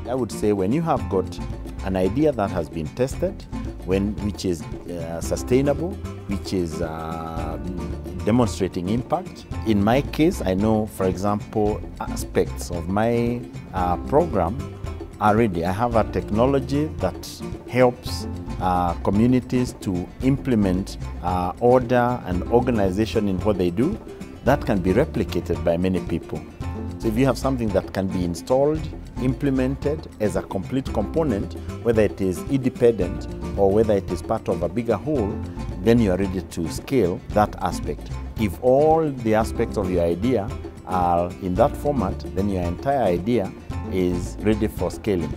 I would say when you have got an idea that has been tested, which is sustainable, which is demonstrating impact. In my case, I know, for example, aspects of my program are ready. I have a technology that helps communities to implement order and organization in what they do. That can be replicated by many people. So if you have something that can be installed, implemented as a complete component, whether it is independent or whether it is part of a bigger whole, then you are ready to scale that aspect. If all the aspects of your idea are in that format, then your entire idea is ready for scaling.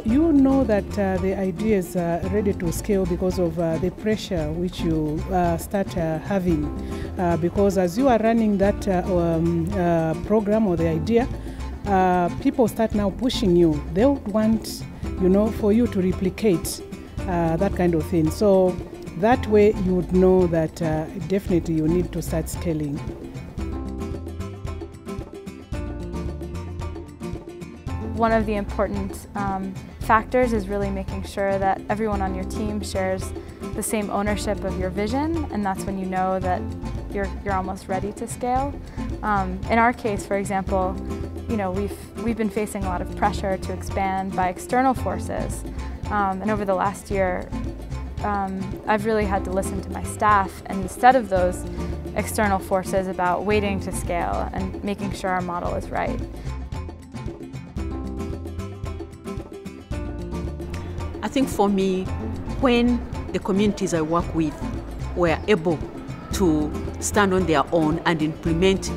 You know that the idea is ready to scale because of the pressure which you start having. Because as you are running that program or the idea, people start now pushing you. They want, for you to replicate that kind of thing. So that way you would know that definitely you need to start scaling. One of the important factors is really making sure that everyone on your team shares the same ownership of your vision, and that's when you know that you're almost ready to scale. In our case, for example, we've been facing a lot of pressure to expand by external forces, and over the last year, I've really had to listen to my staff, and instead of those external forces, about waiting to scale and making sure our model is right. I think for me, when the communities I work with were able to stand on their own and implement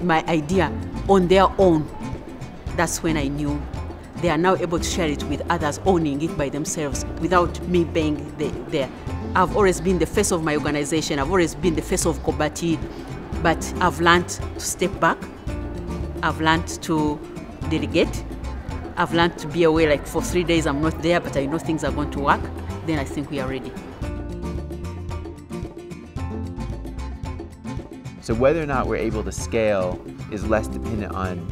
my idea on their own, that's when I knew they are now able to share it with others, owning it by themselves without me being there. I've always been the face of my organization, I've always been the face of Kobati, but I've learned to step back, I've learned to delegate, I've learned to be away, like for 3 days I'm not there, but I know things are going to work, then I think we are ready. So whether or not we're able to scale is less dependent on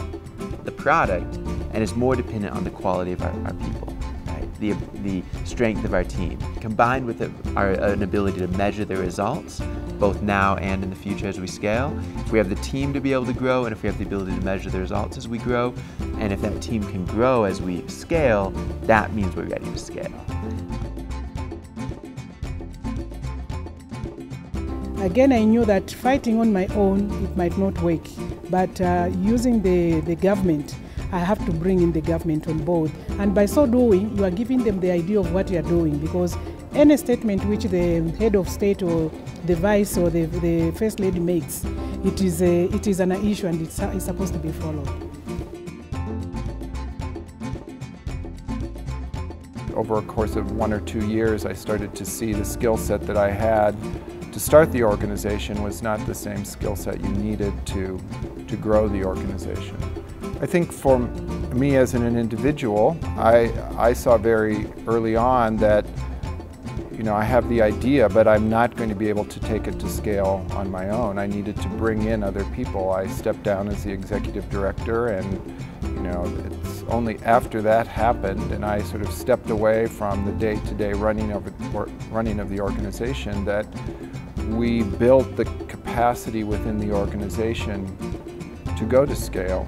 the product and is more dependent on the quality of our people, right? The strength of our team, combined with an ability to measure the results, both now and in the future as we scale. If we have the team to be able to grow, and if we have the ability to measure the results as we grow, and if that team can grow as we scale, that means we're ready to scale. Again, I knew that fighting on my own, it might not work, but using the government, I have to bring in the government on board. And by so doing, you are giving them the idea of what you are doing, because any statement which the head of state or the vice or the first lady makes, it is an issue and it's supposed to be followed. Over a course of 1 or 2 years, I started to see the skill set that I had to start the organization was not the same skill set you needed to grow the organization. I think for me as an individual, I saw very early on that I have the idea, but I'm not going to be able to take it to scale on my own. I needed to bring in other people. I stepped down as the executive director, and it's only after that happened and I sort of stepped away from the day-to-day running of the organization that we built the capacity within the organization to go to scale.